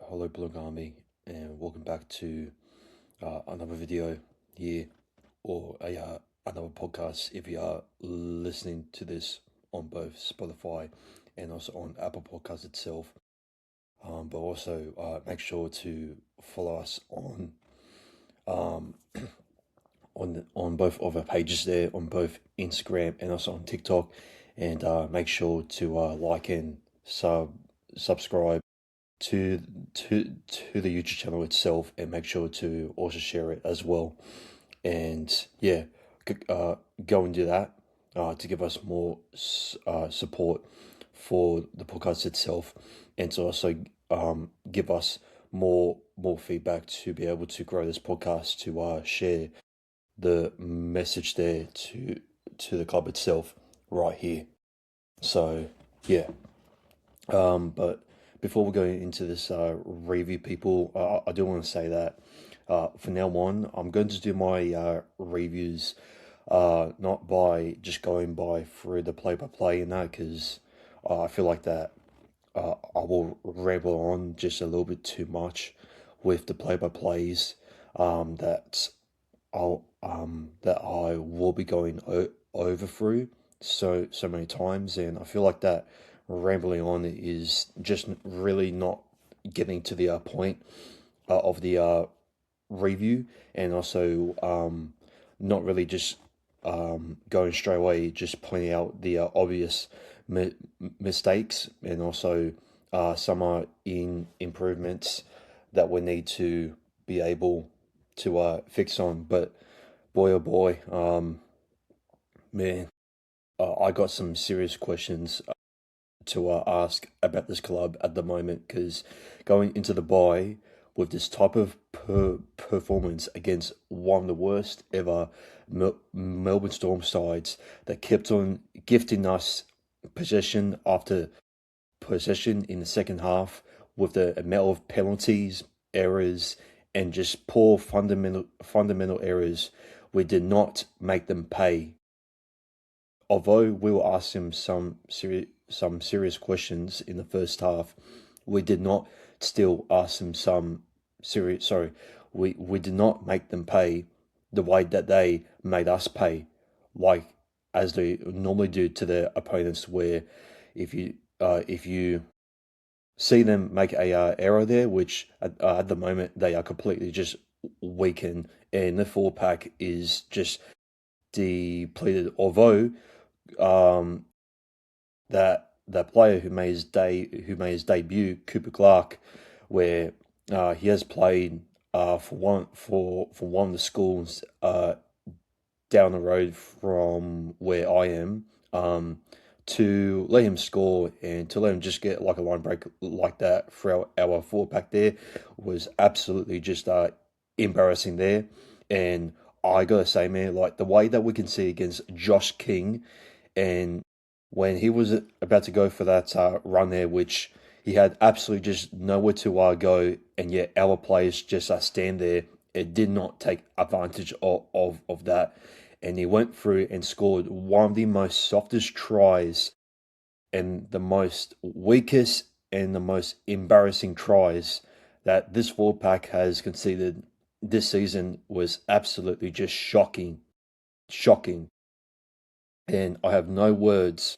Hello Blog Army, and welcome back to another video here, or another podcast if you are listening to this on both Spotify and also on Apple Podcasts itself. But also make sure to follow us um, on both of our pages there, on both Instagram and also on TikTok, and make sure to like and subscribe to to the YouTube channel itself, and make sure to also share it as well. And yeah, go and do that to give us more support for the podcast itself, and to also give us more feedback to be able to grow this podcast, to share the message there to the club itself right here. So yeah. But before we go into this review, people, I do want to say that from now on, I'm going to do my reviews not by just going by through the play-by-play and that, because I feel like that I will ramble on just a little bit too much with the play-by-plays that that I will be going over through so many times, and I feel like that rambling on is just really not getting to the point of the review, and also not really just going straight away, just pointing out the obvious mi mistakes, and also some in improvements that we need to be able to fix on. But boy, oh boy, man, I got some serious questions to ask about this club at the moment, because going into the bye with this type of performance against one of the worst ever Melbourne Storm sides that kept on gifting us possession after possession in the second half, with the amount of penalties, errors, and just poor fundamental errors, we did not make them pay. Although we will ask him some serious questions in the first half, we did not still ask him some serious. Sorry, we did not make them pay the way that they made us pay, like as they normally do to their opponents. Where if you see them make a error there, which at the moment they are completely just weakened, and the four pack is just depleted. Although um, that player who made his debut, Cooper Clark, where he has played for one of the schools down the road from where I am, to let him score and to let him just get like a line break like that for our four pack there was absolutely just embarrassing there. And I gotta say, man, like the way that we can see against Josh King, and when he was about to go for that run there, which he had absolutely just nowhere to go, and yet our players just stand there. It did not take advantage of that, and he went through and scored one of the most softest tries and the most weakest and the most embarrassing tries that this four pack has conceded this season. Was absolutely just shocking, and I have no words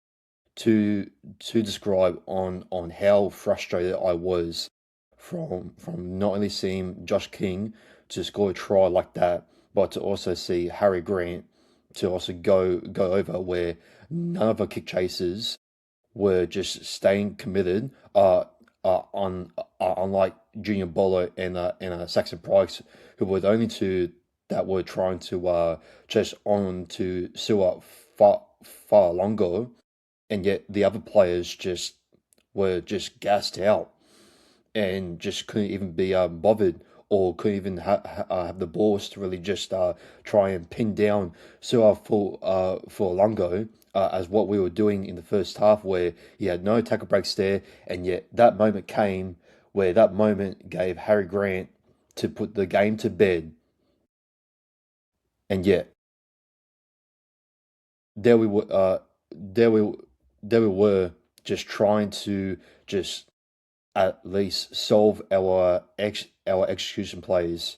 to describe on how frustrated I was from not only seeing Josh King to score a try like that, but to also see Harry Grant to also go over, where none of our kick chasers were just staying committed. Unlike Junior Bolo and Saxon Price, who were the only two that were trying to chase on to Sua far longer, and yet the other players just were just gassed out and just couldn't even be bothered, or couldn't even have the balls to really just try and pin down Sua for Lungo, as what we were doing in the first half, where he had no tackle breaks there, and yet that moment came where that moment gave Harry Grant to put the game to bed, and yet there we were, there we were just trying to just at least solve our execution plays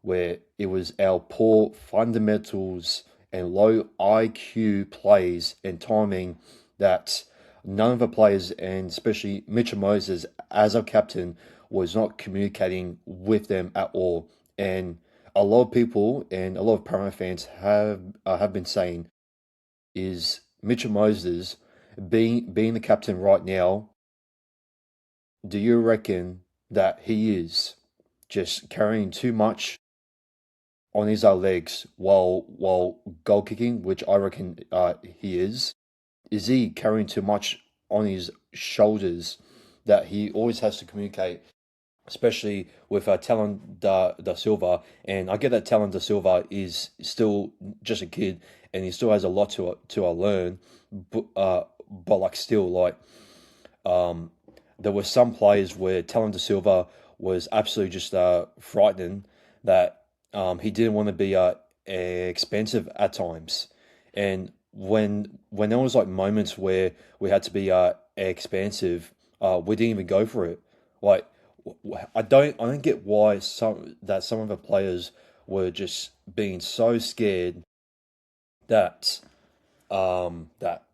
where it was our poor fundamentals and low IQ plays and timing that none of the players, and especially Mitchell Moses as our captain, was not communicating with them at all. And a lot of people and a lot of Parramatta fans have been saying is Mitchell Moses being the captain right now. Do you reckon that he is just carrying too much on his legs while goal kicking, which I reckon he is? Is he carrying too much on his shoulders that he always has to communicate, especially with Talon da Silva? And I get that Talon da Silva is still just a kid and he still has a lot to learn, but like still like um, there were some players where Talon da Silva was absolutely just frightening that he didn't want to be expensive at times, and when there was like moments where we had to be expansive, we didn't even go for it. Like I don't get why some of the players were just being so scared that that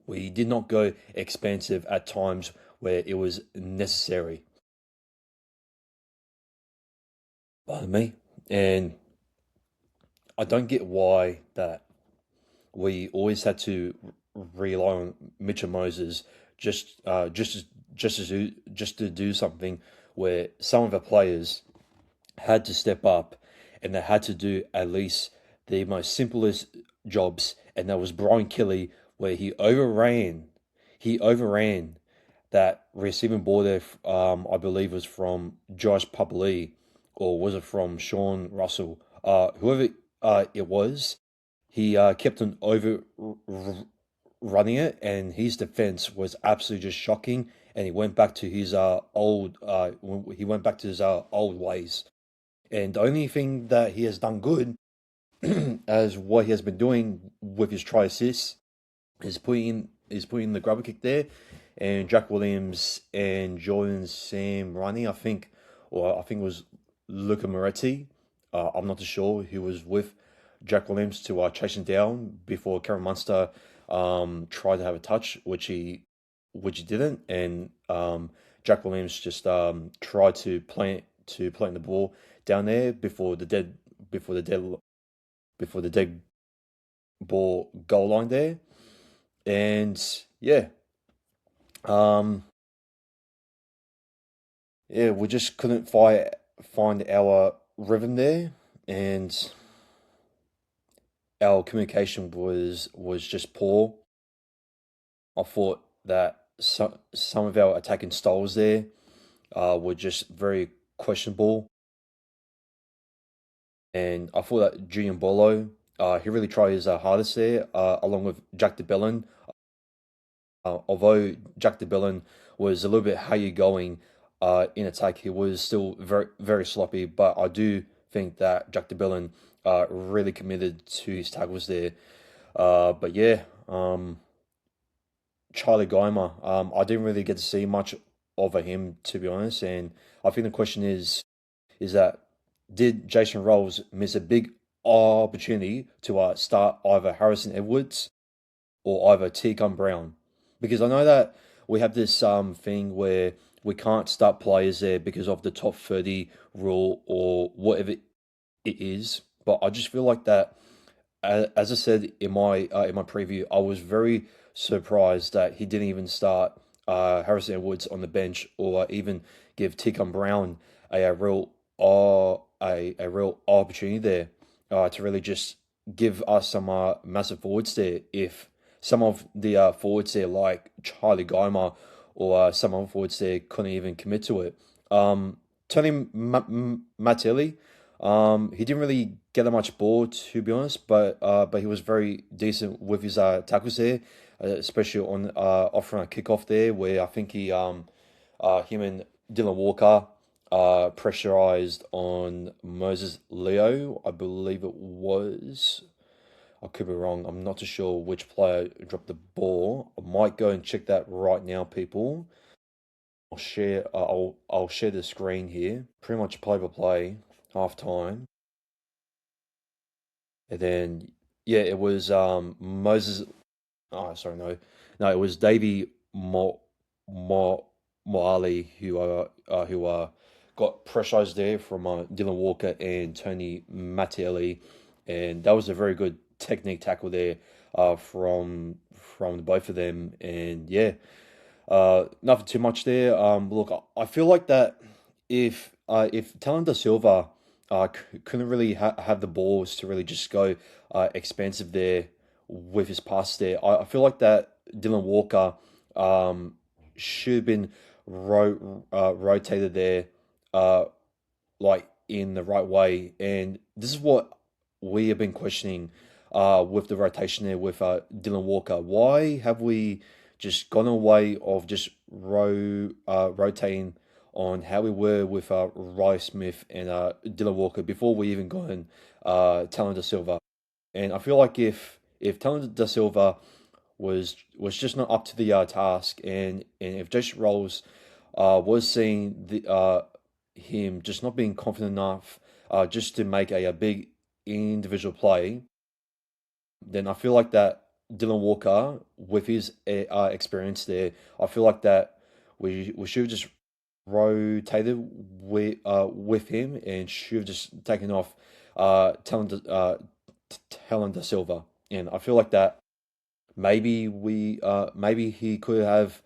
we did not go expansive at times where it was necessary. Pardon me. And I don't get why that we always had to rely on Mitchell Moses just just to do something where some of the players had to step up and they had to do at least the most simplest jobs, and that was Brian Kelly, where he overran that receiving ball there. I believe was from Josh Papali, or was it from Sean Russell? Whoever it was, he kept on running it, and his defense was absolutely just shocking. And he went back to his old ways. And the only thing that he has done good, as what he has been doing with his try assists, is putting the grubber kick there, and Jack Williams and Jordan Sam running. I think it was Luca Moretti. I'm not too sure who was with Jack Williams to chase him down before Karen Munster tried to have a touch, which he didn't, and Jack Williams just tried to plant the ball down there before the dead before the dead ball goal line there, and yeah, um, yeah, we just couldn't find our rhythm there, and our communication was just poor. I thought that some of our attacking styles there were just very questionable, and I thought that Julian Bolo, he really tried his hardest there, along with Jack DeBellin. Although Jack DeBellin was a little bit how you going in attack, he was still very very sloppy. But I do think that Jack DeBellin really committed to his tackles there. But yeah, Charlie Geimer, I didn't really get to see much of him, to be honest. And I think the question is that did Jason Rolls miss a big opportunity to start either Harrison Edwards or either Teagun Brown? Because I know that we have this thing where we can't start players there because of the top 30 rule or whatever it is. But I just feel like that, as I said in my preview, I was very surprised that he didn't even start Harrison Edwards on the bench, or even give Teagun Brown a real opportunity there to really just give us some massive forwards there. If some of the forwards there, like Charlie Geimer or some other forwards there, couldn't even commit to it. Tony Mattelli, he didn't really get that much ball, to be honest, but he was very decent with his tackles there, especially on off run kickoff there, where I think him and Dylan Walker pressurized on Moses Leo, I believe it was. I could be wrong. I'm not too sure which player dropped the ball. I might go and check that right now, people. I'll share the screen here. Pretty much play by play, half time, and then yeah, it was Moses. Oh, sorry, no, it was Davy Mo Moali who got pressurized there from Dylan Walker and Tony Mattielli, and that was a very good technique tackle there from the both of them, and yeah, nothing too much there. Look, I feel like that if Talon da Silva couldn't really have the balls to really just go expansive there with his pass there, I feel like that Dylan Walker um, should have been rotated there. Like in the right way. And this is what we have been questioning with the rotation there with Dylan Walker. Why have we just gone away of just rotating on how we were with Riley Smith and Dylan Walker before we even got in Talon da Silva? And I feel like if Talon da Silva was just not up to the task, and if Josh Rolls was seeing him just not being confident enough just to make a big individual play, then I feel like that Dylan Walker, with his experience there, I feel like that we should have just rotated with him and should have just taken off Talon da Silva. And I feel like that maybe he could have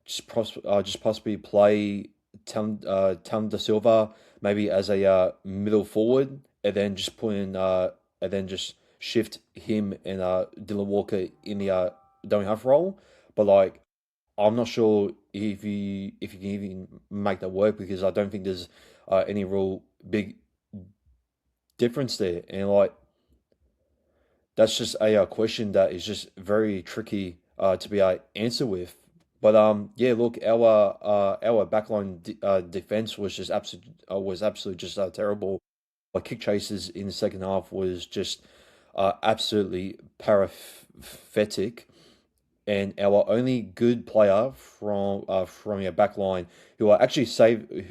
just possibly play Tam da Silva maybe as a middle forward, and then just put in and then just shift him and Dylan Walker in the dummy half role. But like, I'm not sure if you can even make that work, because I don't think there's any real big difference there. And like, that's just a question that is just very tricky to be answer with. But yeah, look, our backline defense was absolutely just terrible. Our kick chases in the second half was just absolutely pathetic, and our only good player from our backline who are actually saved a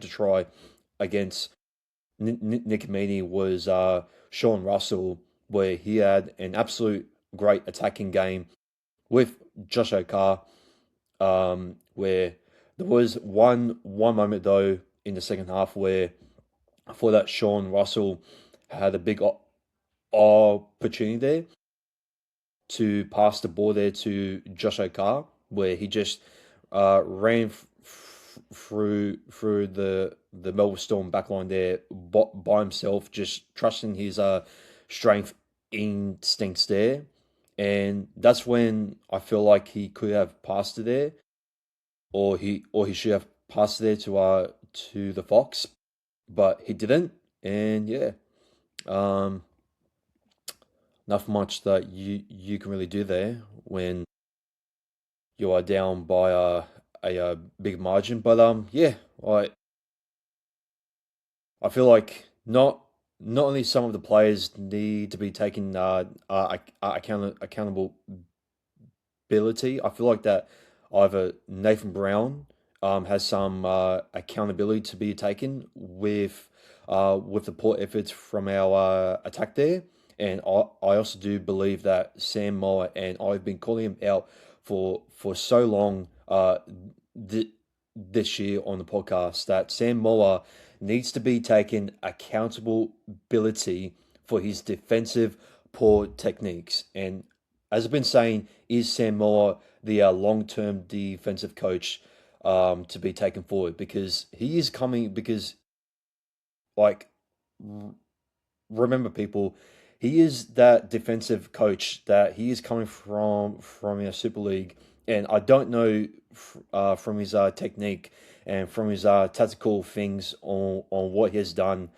try against Nick Meaney was Sean Russell, where he had an absolute great attacking game with Josh Okar, where there was one moment though in the second half where I thought that Sean Russell had a big opportunity there to pass the ball there to Josh Okar, where he just ran through the Melbourne Storm backline there by himself, just trusting his strength instincts there, and that's when I feel like he could have passed it there, or he should have passed it there to the Fox, but he didn't, and yeah, um, not much that you can really do there when you are down by a big margin. But yeah, I feel like not only some of the players need to be taken accountability. I feel like that either Nathan Brown has some accountability to be taken with the poor efforts from our attack there. And I also do believe that Sam Moore, and I've been calling him out for so long th- this year on the podcast, that Sam Moore needs to be taken accountability for his defensive poor techniques. And as I've been saying, is Sam Moore the long-term defensive coach to be taken forward? Because he is coming, because like, remember people, he is that defensive coach that he is coming from our Super League, and I don't know from his technique and from his tactical things on what he has done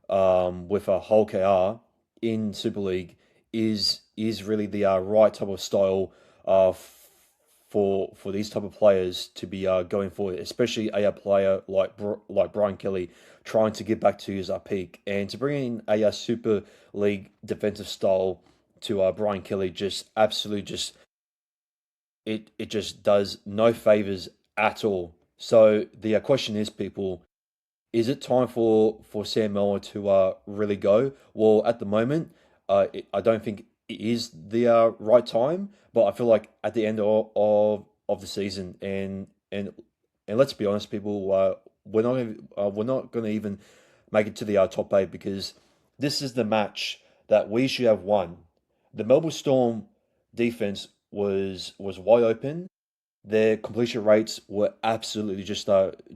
with a whole KR in Super League is really the right type of style for these type of players to be going forward, especially a player like Brian Kelly trying to get back to his peak, and to bring in a Super League defensive style to Brian Kelly just absolutely it just does no favors at all. So the question is, people, is it time for Sam Miller to really go? Well, at the moment, I don't think it is the right time. But I feel like at the end of the season, and let's be honest, people, we're not going to even make it to the top eight, because this is the match that we should have won. The Melbourne Storm defense was wide open. Their completion rates were absolutely just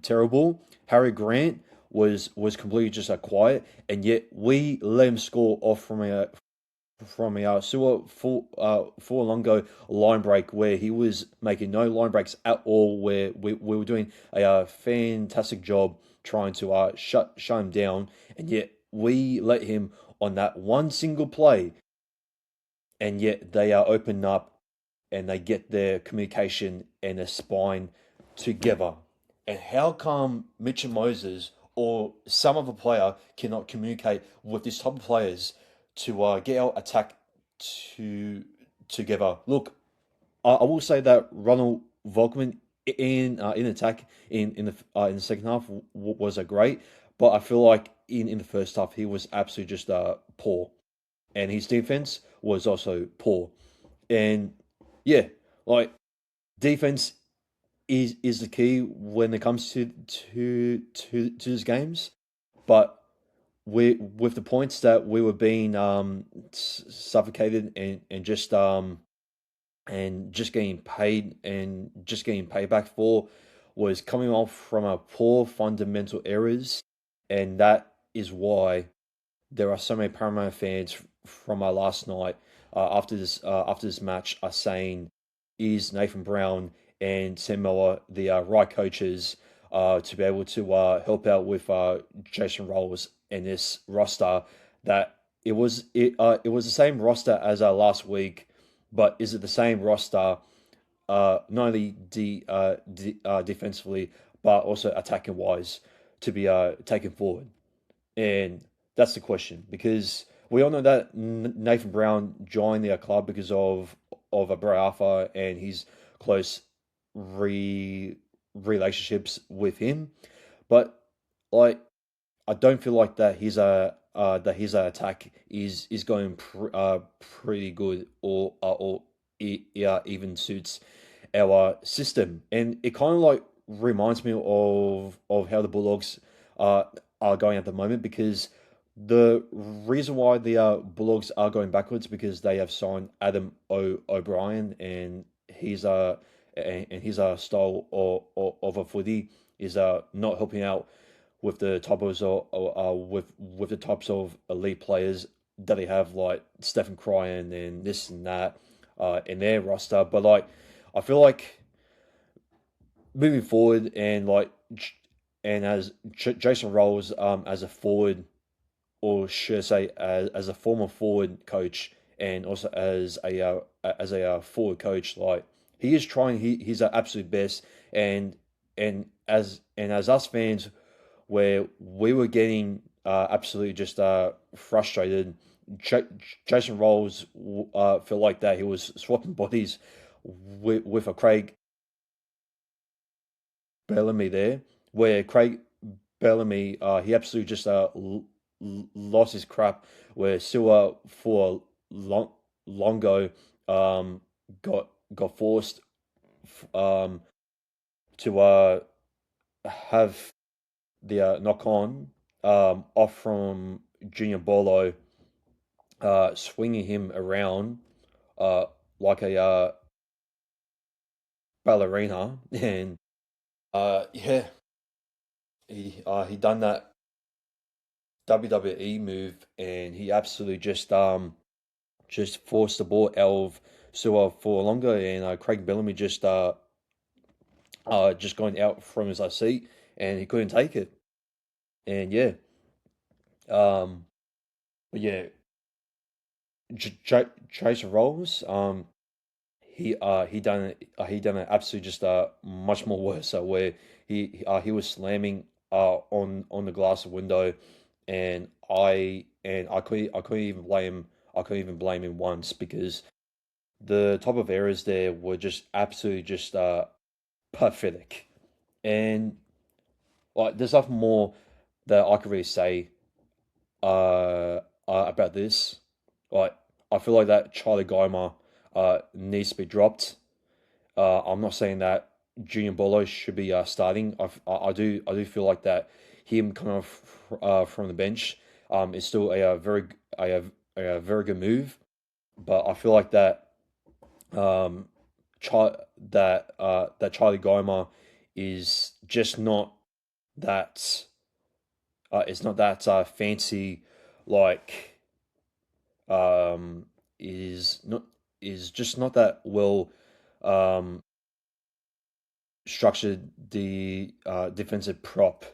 terrible. Harry Grant was completely just quiet, and yet we let him score off from a Sewer full Longo line break, where he was making no line breaks at all. Where we were doing a fantastic job trying to shut him down, and yet we let him on that one single play, and yet they are open up and they get their communication and their spine together. And how come Mitch and Moses or some other player cannot communicate with this type of players to get our attack to together? Look, I will say that Ronald Volkman in attack in the second half was a great, but I feel like in the first half he was absolutely just poor, and his defense was also poor. And yeah, like, defense is the key when it comes to these games. But we, with the points that we were being suffocated and just getting paid and just getting payback for, was coming off from a poor fundamental errors, and that is why there are so many Paramount fans from our last night, after this match, are saying, is Nathan Brown and Sam Miller the right coaches to be able to help out with Jason Rolls and this roster? That it was the same roster as last week, but is it the same roster, not only defensively but also attacking wise, to be taken forward? And that's the question, because we all know that Nathan Brown joined the club because of a Bro Alpha and his close re relationships with him. But like, I don't feel like that his attack is going pretty good, or even suits our system. And it kind of like reminds me of how the Bulldogs are going at the moment, because the reason why the Bulldogs are going backwards, because they have signed Adam O'Brien, and his style of a footy is not helping out with the types of with the types of elite players that they have, like Stephen Cryan and this and that in their roster. But like, I feel like moving forward, and like, and as Jason Rolls as a forward, or should I say as a former forward coach, and also as a forward coach, like, he is trying his absolute best. And as us fans, where we were getting absolutely just frustrated. J- Jason Rolls felt like that he was swapping bodies with a Craig Bellamy there, where Craig Bellamy, he absolutely just lost his crap, where Sua for Longo got forced um, to have the knock on off from Junior Bolo, swinging him around uh, like a ballerina, and yeah, he done that WWE move, and he absolutely just forced the ball out of Sua for longer, and Craig Bellamy just going out from his seat, and he couldn't take it. And yeah, um, but yeah, Jason Rolls, he done it absolutely just much more worse, where he was slamming on the glass window, and I couldn't even blame him once, because the type of errors there were just absolutely just pathetic. And like, there's nothing more that I could really say about this. Like, I feel like that Charlie Geimer needs to be dropped. I'm not saying that Junior Bolo should be starting. I do feel like that him coming off from the bench is still a very good move. But I feel like um, that Charlie Geimer is just not that it's not that fancy, like um, is not is just not that well um, structured the defensive prop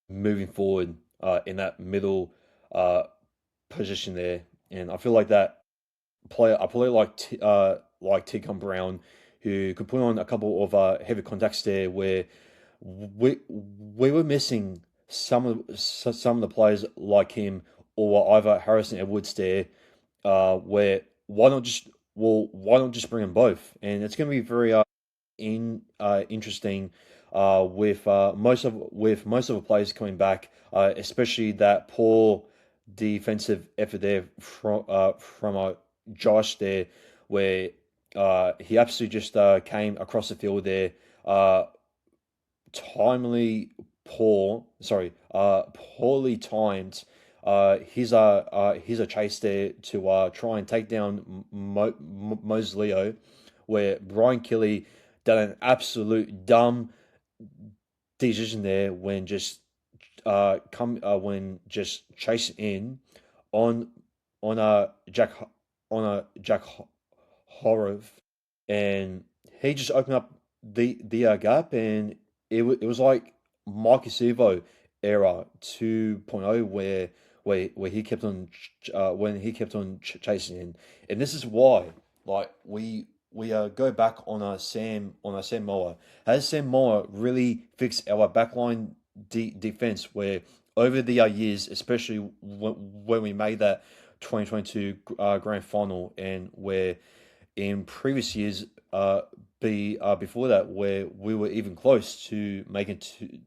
moving forward in that middle uh, position there. And I feel like that a player like Ticum Brown, who could put on a couple of heavy contacts there, where we were missing some of the players like him, or either Harrison Edwards there, where why not just bring them both? And it's going to be very interesting with most of the players coming back, especially that poor defensive effort there from Josh there, where he absolutely just came across the field there, uh, timely poor, sorry, poorly timed. He's a chase there to try and take down Moses Leo, where Brian Kelly done an absolute dumb decision there when just chasing in on on a Jack Horov, and he just opened up the gap, and it was like Marcus Evo era 2.0, where he kept on when he kept on chasing in. And this is why, like, we go back on our Sam Moa. Has Sam Moa really fixed our backline defense, where over the years, especially when we made that 2022 grand final, and where in previous years, before that, where we were even close to making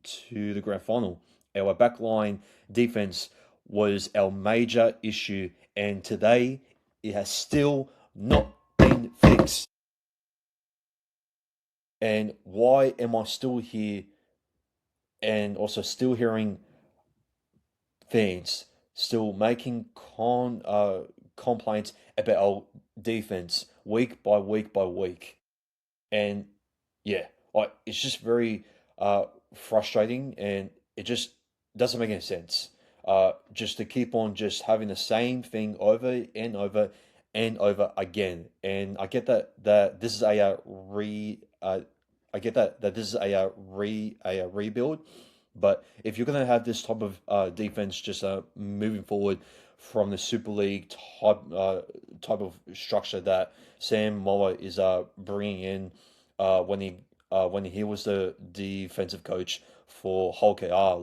to the grand final, our backline defense was our major issue, and today it has still not been fixed. And why am I still here and also still hearing fans still making complaints about our defense week by week by week? And yeah, like, it's just very frustrating, and it just doesn't make any sense. Just to keep on just having the same thing over and over and over again. And I get that this is I get that this is a rebuild, but if you're gonna have this type of defense just moving forward from the Super League type of structure that Sam Moa is bringing in when he was the defensive coach for Hull KR,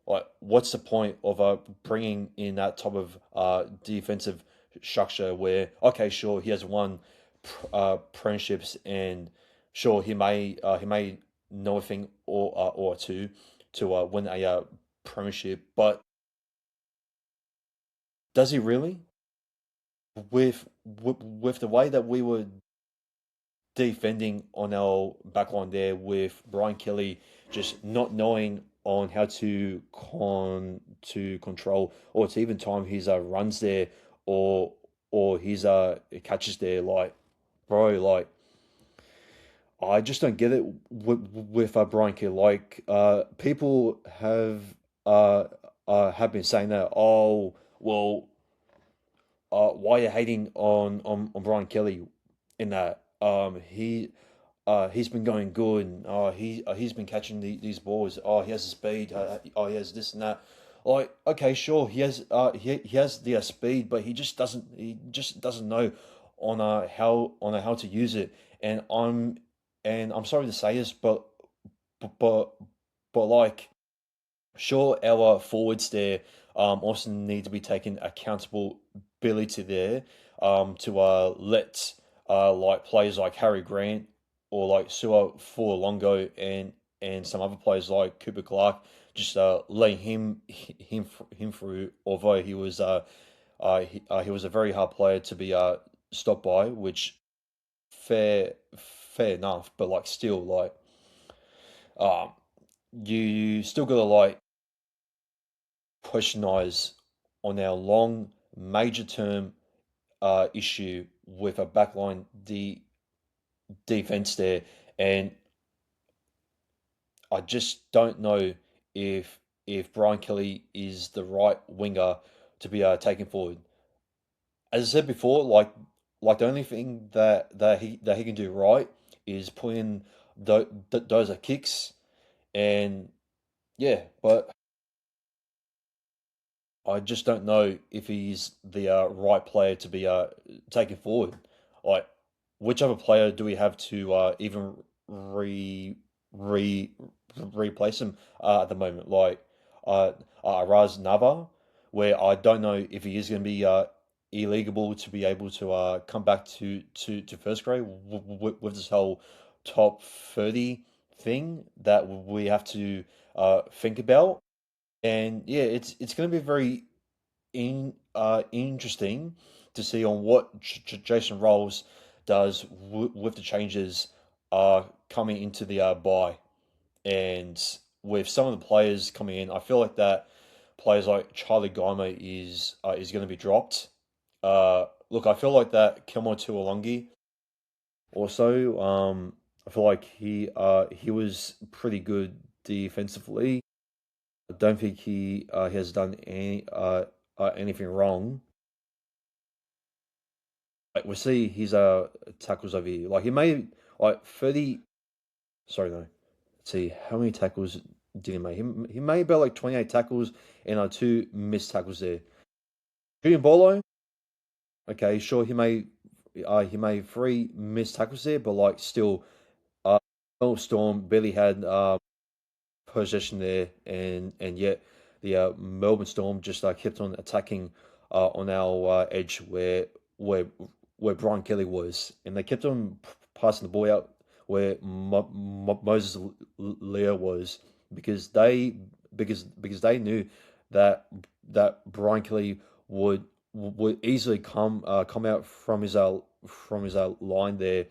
like, what's the point of bringing in that type of defensive structure where, okay, sure, he has won premierships, and sure, he may know a thing or two to win a premiership, but does he really? With the way that we were defending on our backline there, with Brian Kelly just not knowing on how to control or to even time his runs there, or his catches there, like, bro, like, I just don't get it with Brian Kelly. Like, people have been saying that, oh well, why are you hating on Brian Kelly in that he's been going good, and he's been catching these balls. Oh, he has the speed. He has this and that. Like, okay, sure, he has the speed, but he just doesn't know on how to use it. And I'm sorry to say this, but but but like, Sure, our forwards there also need to be taken accountability there to let like players like Harry Grant or like Sua Longo and some other players like Cooper Clark just letting him through. Although he was a very hard player to be stopped by, which fair enough, but like still um you still gotta like question eyes on our long major term issue with a backline defense there, and I just don't know if Brian Kelly is the right winger to be taken forward. As I said before, like the only thing that he can do right is put in those are kicks, and yeah, but I just don't know if he's the right player to be taken forward. Like, which other player do we have to even re replace him at the moment? Like, uh, Raz Nava, where I don't know if he is going to be illegible to be able to come back to first grade with this whole top 30 thing that we have to think about. And yeah, it's going to be very interesting to see on what Jason Rolls does with the changes coming into the bye, and with some of the players coming in, I feel like that players like Charlie Geimer is going to be dropped. Look, I feel like that Kelmo Tuolungi also. I feel like he was pretty good defensively. I don't think he has done anything wrong. Like we see his tackles over here. Like he made like 30. Sorry, no. Let's see how many tackles did he make? He made about like 28 tackles and two missed tackles there. Julian Bolo, okay, sure he made three missed tackles there, but like still, Storm barely had possession there, and yet the Melbourne Storm just kept on attacking on our edge where where Brian Kelly was, and they kept on passing the ball out where Moses Leo was because because they knew that Brian Kelly would easily come out from his line there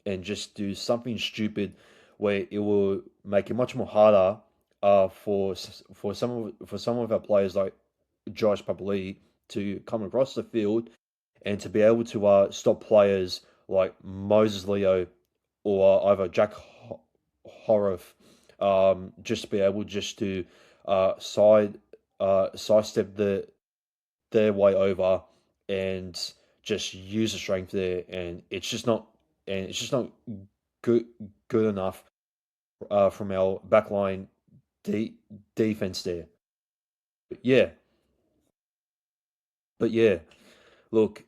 and just do something stupid where it will make it much more harder for some of our players like Josh Papali to come across the field and to be able to stop players like Moses Leo or either Jack Horriff, just to be able just to sidestep their way over and just use the strength there, and it's just not good good enough from our backline de defense there. But yeah, but yeah, look,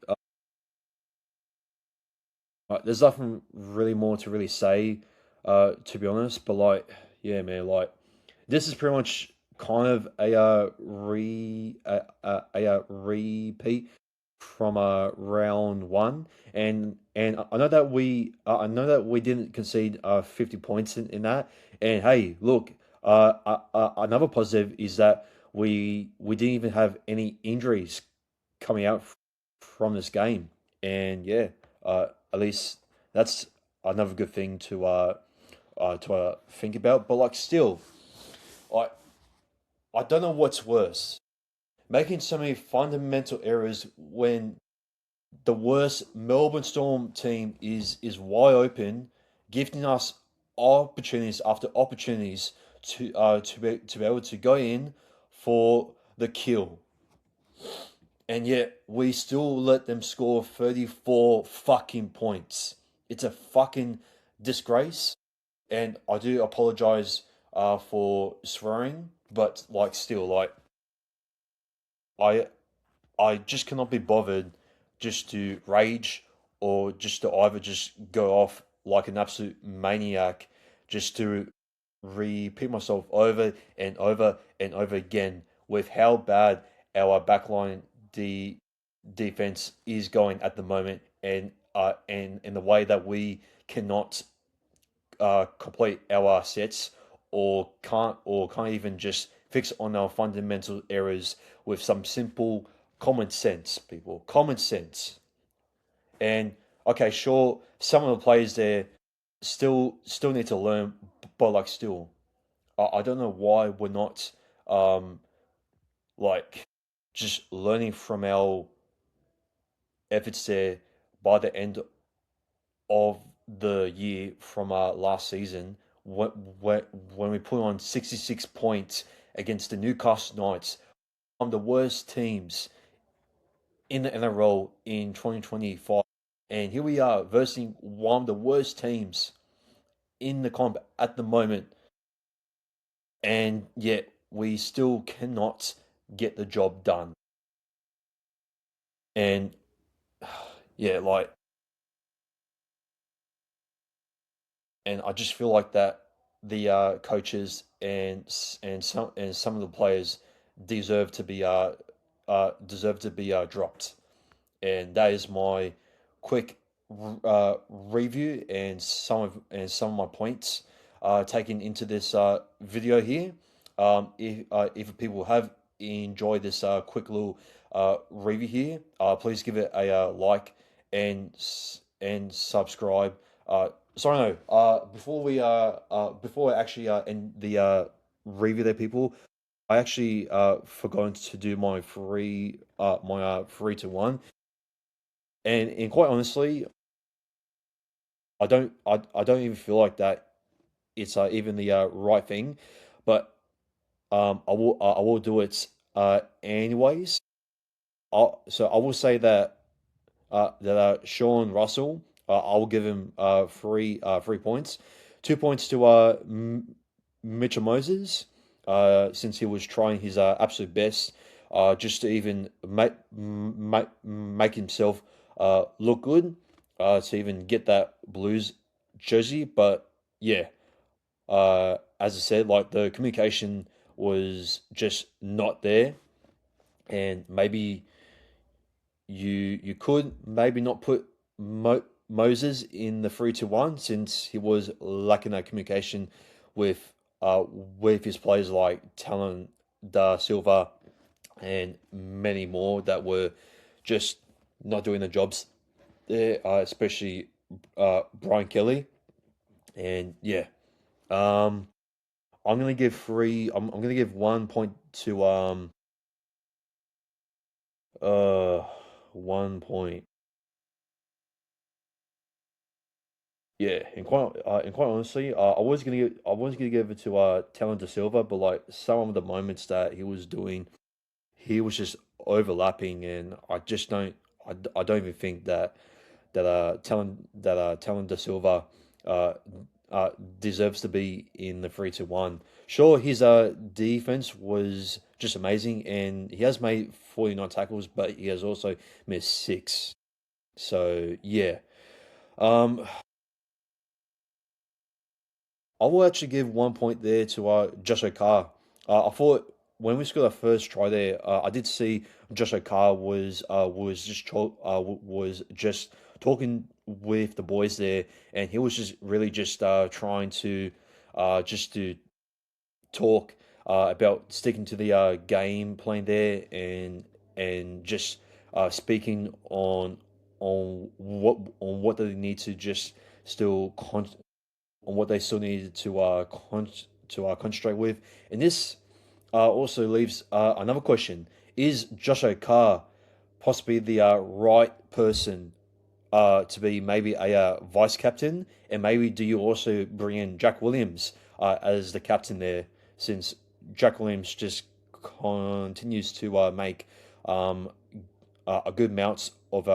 there's nothing really more to really say, to be honest. But like, yeah, man, like this is pretty much kind of a repeat from round one, and I know that we didn't concede 50 points in that. And hey, look, another positive is that we didn't even have any injuries coming out from this game, and yeah, at least that's another good thing to think about. But like, still, I I don't know what's worse, making so many fundamental errors when the worst Melbourne Storm team is wide open, gifting us opportunities after opportunities to be able to go in for the kill, and yet we still let them score 34 fucking points. It's a fucking disgrace, and I do apologize for swearing, but like still like I I just cannot be bothered just to rage or just to either just go off like an absolute maniac just to repeat myself over and over and over again with how bad our backline defense is going at the moment, and in the way that we cannot complete our sets, or can't even just fix on our fundamental errors with some simple common sense, people. Common sense. And okay, sure, some of the players there still need to learn, but like still, I don't know why we're not um like just learning from our efforts there by the end of the year from last season, when, when when we put on 66 points against the Newcastle Knights, one of the worst teams in the NRL in 2025. And here we are versing one of the worst teams in the comp at the moment, and yet we still cannot get the job done. And yeah, like, and I just feel like that the coaches and some of the players deserve to be dropped. And that is my quick review and some of my points taken into this video here. If people have enjoyed this quick little review here, please give it a like and subscribe. Sorry, no. Before I actually end the review there, people, I actually forgot to do my 3 to 1, and quite honestly, I don't even feel like that it's even the right thing, but I will do it anyways. I will say that Sean Russell, I will give him 3 points, 2 points to Mitchell Moses, since he was trying his absolute best, just to even make himself look good, to even get that Blues jersey. But yeah, as I said, like the communication was just not there, and maybe you could maybe not put Moses in the 3 to 1, since he was lacking that communication with with his players like Talon Da Silva and many more that were just not doing the jobs there, especially Brian Kelly. And yeah, um, I'm gonna give three. I'm gonna give 1 point to uh 1 point. Yeah, and quite honestly, I was gonna give it to Talon De Silva, but like some of the moments that he was doing, he was just overlapping, and I don't even think that Talon De Silva uh uh deserves to be in the 3 to 1. Sure, his defense was just amazing, and he has made 49 tackles, but he has also missed six. So yeah. Um I will actually give 1 point there to Josh O'Carr. I thought when we scored our first try there, I did see Josh O'Carr was just talking with the boys there, and he was just really just trying to just to talk about sticking to the game plan there, and just speaking on what they need to just still on what they still needed to concentrate with. And this also leaves another question: is Joshua Carr possibly the right person to be maybe a vice captain? And maybe do you also bring in Jack Williams as the captain there, since Jack Williams just continues to make um, a good amount of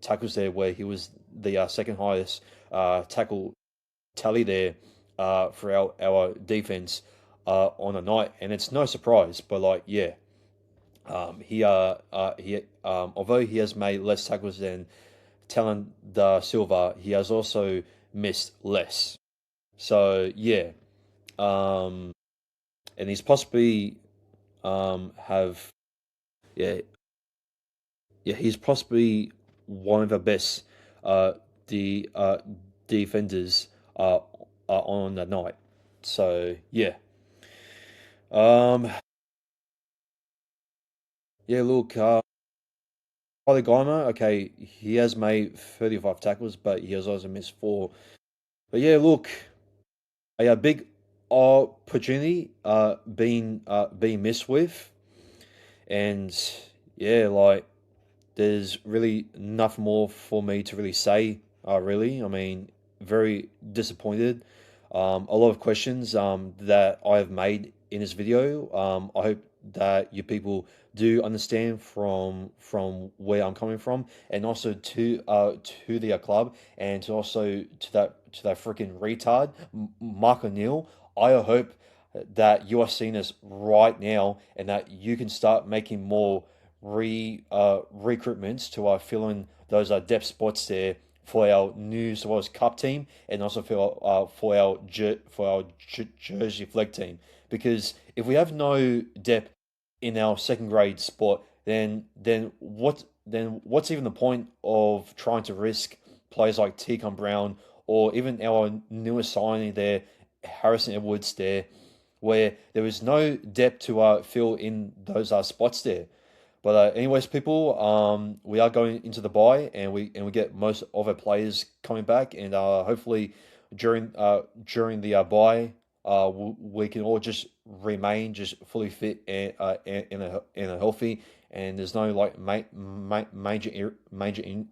tackles there, where he was the second highest tackle tally there for our defense on a night, and it's no surprise. But like, yeah, he although he has made less tackles than Talon Da Silva, he has also missed less. So yeah, um, and he's possibly have yeah yeah he's possibly one of the best the defenders on the night. So yeah, um, yeah. Look, Polygamer, okay, he has made 35 tackles, but he has also missed four. But yeah, look, a big opportunity being missed with, and yeah, like there's really nothing more for me to really say. Really, I mean, very disappointed. A lot of questions that I've made in this video. I hope that you people do understand from where I'm coming from, and also to the club, and to also to that freaking retard, Mark O'Neill. I hope that you are seeing this right now, and that you can start making more recruitments to fill in those depth spots there for our New South Wales Cup team, and also for our Jersey Flag team. Because if we have no depth in our second grade spot, then what's even the point of trying to risk players like Teacon Brown, or even our newest signing there, Harrison Edwards there, where there is no depth to fill in those spots there. But anyways, people, we are going into the bye, and we get most of our players coming back, and hopefully during the bye, we can all just remain just fully fit and a healthy, and there's no like major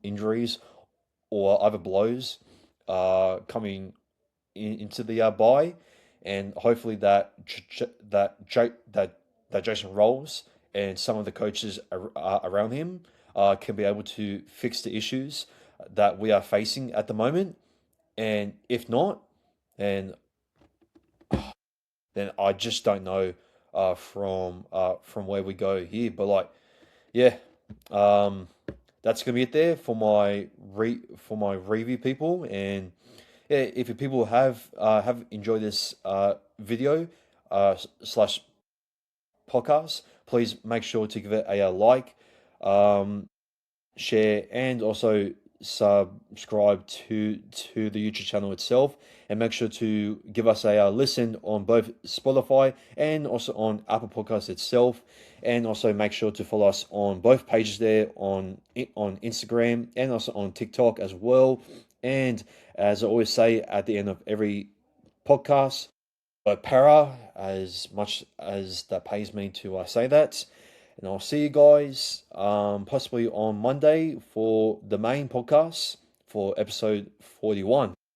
injuries or other blows coming into the bye, and hopefully that Jason Rolls and some of the coaches around him can be able to fix the issues that we are facing at the moment. And if not, then I just don't know from where we go here. But like, yeah, um, that's gonna be it there for my review, people. And yeah, if you people have enjoyed this video slash podcast, please make sure to give it a like, um, share, and also subscribe to the YouTube channel itself, and make sure to give us a listen on both Spotify and also on Apple Podcasts itself, and also make sure to follow us on both pages there on Instagram and also on TikTok as well. And as I always say at the end of every podcast, but para, as much as that pays me to say that. And I'll see you guys possibly on Monday for the main podcast for episode 41.